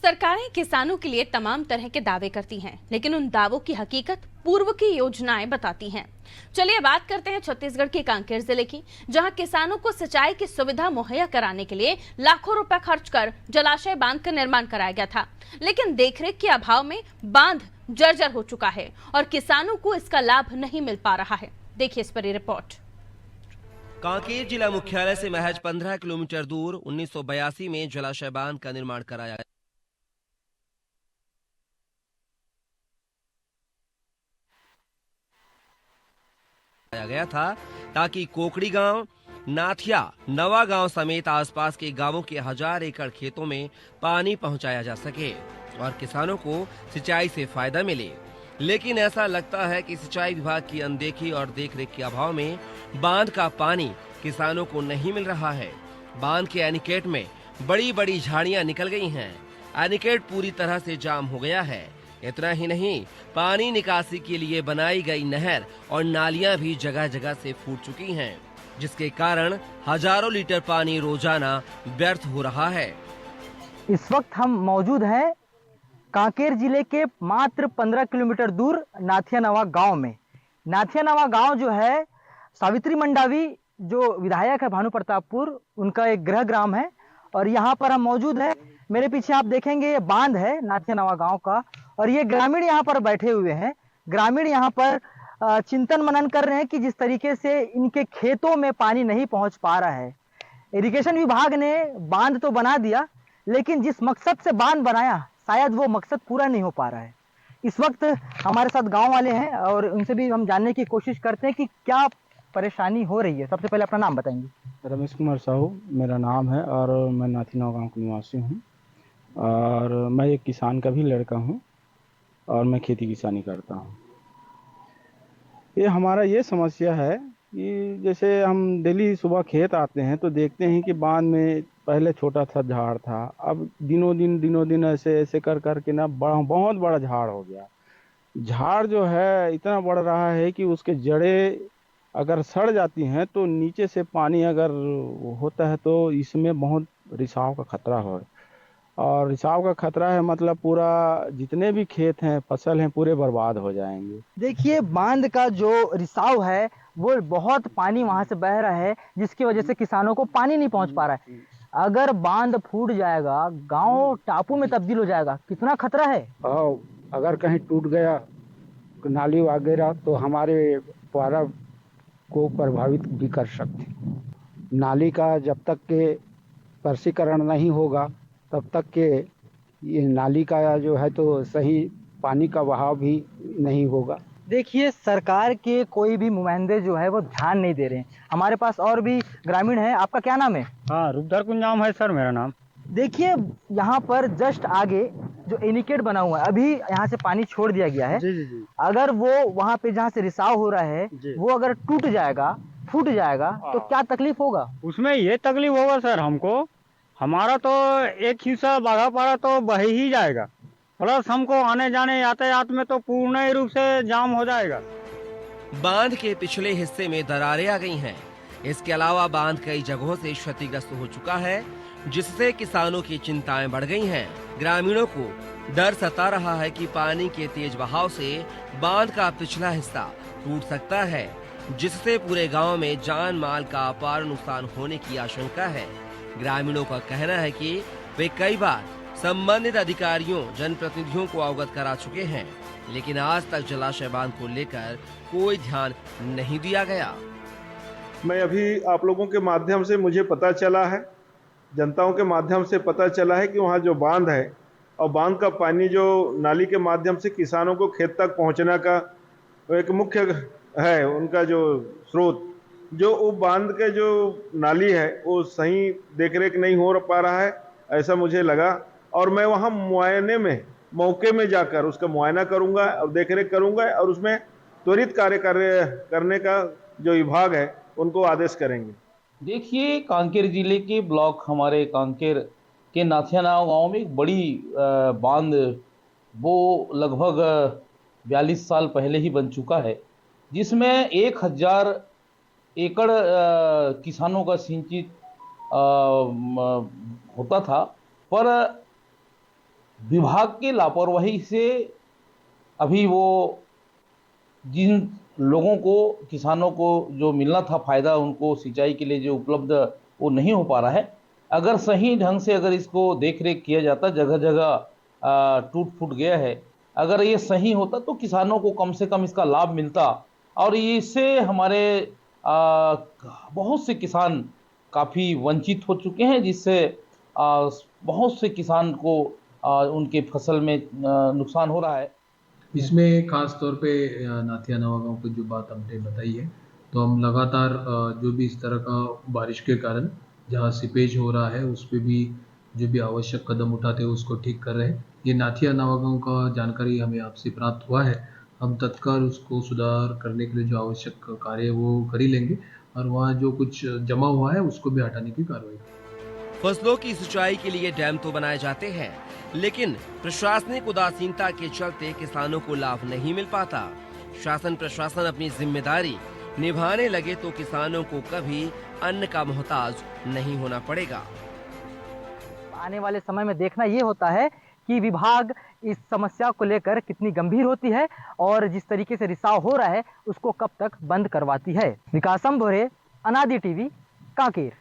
सरकारें किसानों के लिए तमाम तरह के दावे करती हैं, लेकिन उन दावों की हकीकत पूर्व की योजनाएं बताती हैं। चलिए बात करते हैं छत्तीसगढ़ के कांकेर जिले की, जहां किसानों को सिंचाई की सुविधा मुहैया कराने के लिए लाखों रुपए खर्च कर जलाशय बांध का निर्माण कराया गया था, लेकिन देखरेख के अभाव में बांध जर्जर हो चुका है और किसानों को इसका लाभ नहीं मिल पा रहा है। देखिए इस पर रिपोर्ट। कांकेर जिला मुख्यालय से महज 15 किलोमीटर दूर 1982 में जलाशय बांध का निर्माण कराया गया था, ताकि कोकड़ी गांव, नाथिया, नवा गांव समेत आसपास के गांवों के 1000 एकड़ खेतों में पानी पहुंचाया जा सके और किसानों को सिंचाई से फायदा मिले। लेकिन ऐसा लगता है कि सिंचाई विभाग की अनदेखी और देखरेख के अभाव में बांध का पानी किसानों को नहीं मिल रहा है। बांध के एनीकेट में बड़ी बड़ी झाड़ियां निकल गई हैं। एनीकेट पूरी तरह से जाम हो गया है। इतना ही नहीं, पानी निकासी के लिए बनाई गई नहर और नालियां भी जगह जगह से फूट चुकी हैं, जिसके कारण हजारों लीटर पानी रोजाना व्यर्थ हो रहा है। इस वक्त हम मौजूद हैं कांकेर जिले के मात्र 15 किलोमीटर दूर नाथिया नवा गांव में। नाथिया नवा गांव जो है, सावित्री मंडावी जो विधायक है भानु प्रतापपुर, उनका एक गृह ग्राम है और यहाँ पर हम मौजूद है। मेरे पीछे आप देखेंगे ये बांध है नाथिया नवा गांव का और ये ग्रामीण यहाँ पर बैठे हुए हैं। ग्रामीण यहाँ पर चिंतन मनन कर रहे हैं कि जिस तरीके से इनके खेतों में पानी नहीं पहुंच पा रहा है। इरिगेशन विभाग ने बांध तो बना दिया, लेकिन जिस मकसद से बांध बनाया शायद वो मकसद पूरा नहीं हो पा रहा है। इस वक्त हमारे साथ गांव वाले हैं और उनसे भी हम जानने की कोशिश करते हैं कि क्या परेशानी हो रही है। सबसे पहले अपना नाम बताएंगे। रमेश कुमार साहू मेरा नाम है और मैं नाथीनव गांव का निवासी हूं और मैं एक किसान का भी लड़का हूं और मैं खेती किसानी करता हूं। ये हमारा ये समस्या है कि जैसे हम डेली सुबह खेत आते हैं तो देखते हैं कि बांध में पहले छोटा सा झाड़ था, अब दिनों दिन ऐसे ऐसे कर के ना बहुत बड़ा झाड़ हो गया। झाड़ जो है इतना बढ़ रहा है कि उसके जड़ें अगर सड़ जाती हैं तो नीचे से पानी अगर होता है तो इसमें बहुत रिसाव का खतरा है। और रिसाव का खतरा है मतलब पूरा जितने भी खेत हैं, फसल हैं, पूरे बर्बाद हो जाएंगे। देखिए बांध का जो रिसाव है वो बहुत पानी वहां से बह रहा है, जिसकी वजह से किसानों को पानी नहीं पहुंच पा रहा है। अगर बांध फूट जाएगा, गांव टापू में तब्दील हो जाएगा, कितना खतरा है। और अगर कहीं टूट गया नाली वगैरह तो हमारे द्वारा को प्रभावित भी कर सकते। नाली का जब तक के स्पर्शीकरण नहीं होगा तब तक के ये नाली का जो है तो सही पानी का बहाव भी नहीं होगा। देखिए सरकार के कोई भी नुमाइंदे जो है वो ध्यान नहीं दे रहे हैं। हमारे पास और भी ग्रामीण है। आपका क्या नाम है? हाँ, रूपधर कुंज नाम है सर मेरा नाम। देखिए यहाँ पर जस्ट आगे जो एनीकेट बना हुआ है, अभी यहाँ से पानी छोड़ दिया गया है। जी। अगर वो वहाँ पे जहाँ से रिसाव हो रहा है वो अगर टूट जाएगा, फूट जाएगा तो क्या तकलीफ होगा? उसमें ये तकलीफ होगा सर हमको, हमारा तो एक हिस्सा बाघापारा तो बह ही जाएगा, प्लस हमको आने जाने यातायात में तो पूर्ण रूप से जाम हो जाएगा। बांध के पिछले हिस्से में दरारें आ गई हैं। इसके अलावा बांध कई जगहों से क्षतिग्रस्त हो चुका है, जिससे किसानों की चिंताएं बढ़ गई हैं। ग्रामीणों को डर सता रहा है कि पानी के तेज बहाव से बांध का पिछला हिस्सा टूट सकता है, जिससे पूरे गांव में जान माल का अपार नुकसान होने की आशंका है। ग्रामीणों का कहना है कि वे कई बार संबंधित अधिकारियों, जनप्रतिनिधियों को अवगत करा चुके हैं, लेकिन आज तक जलाशय बांध को लेकर कोई ध्यान नहीं दिया गया। मैं अभी आप लोगों के माध्यम से मुझे पता चला है, जनताओं के माध्यम से पता चला है कि वहाँ जो बांध है और बांध का पानी जो नाली के माध्यम से किसानों को खेत तक पहुँचने का एक मुख्य है, उनका जो स्रोत, जो वो बांध के जो नाली है वो सही देखरेख नहीं हो पा रहा है, ऐसा मुझे लगा। और मैं वहाँ मुआयने में मौके में जाकर उसका मुआयना करूँगा और देखरेख करूँगा और उसमें त्वरित कार्य करने का जो विभाग है उनको आदेश करेंगे। देखिए कांकेर जिले के ब्लॉक हमारे कांकेर के नाथियानाव गांव में एक बड़ी बांध वो लगभग 42 साल पहले ही बन चुका है, जिसमें 1000 एकड़ किसानों का सिंचित होता था। पर विभाग की लापरवाही से अभी वो जिन लोगों को, किसानों को जो मिलना था फायदा, उनको सिंचाई के लिए जो उपलब्ध, वो नहीं हो पा रहा है। अगर सही ढंग से अगर इसको देख रेख किया जाता, जगह जगह टूट फूट गया है, अगर ये सही होता तो किसानों को कम से कम इसका लाभ मिलता, और इससे हमारे बहुत से किसान काफ़ी वंचित हो चुके हैं, जिससे बहुत से किसान को उनके फसल में नुकसान हो रहा है। इसमें खास तौर पे नाथिया नवा गांव की जो बात हमने बताई है, तो हम लगातार जो भी इस तरह का बारिश के कारण जहां सीपेज हो रहा है उस पे भी जो भी आवश्यक कदम उठाते हैं उसको ठीक कर रहे हैं। ये नाथिया नवा गांव का जानकारी हमें आपसे प्राप्त हुआ है, हम तत्काल उसको सुधार करने के लिए जो आवश्यक कार्य है वो कर ही लेंगे, और वहाँ जो कुछ जमा हुआ है उसको भी हटाने की कार्रवाई। फसलों की सिंचाई के लिए डैम तो बनाए जाते हैं, लेकिन प्रशासनिक उदासीनता के चलते किसानों को लाभ नहीं मिल पाता। शासन प्रशासन अपनी जिम्मेदारी निभाने लगे तो किसानों को कभी अन्न का मोहताज नहीं होना पड़ेगा। आने वाले समय में देखना ये होता है कि विभाग इस समस्या को लेकर कितनी गंभीर होती है और जिस तरीके से रिसाव हो रहा है उसको कब तक बंद करवाती है। विकासम भोरे, अनादि टीवी, कांकेर।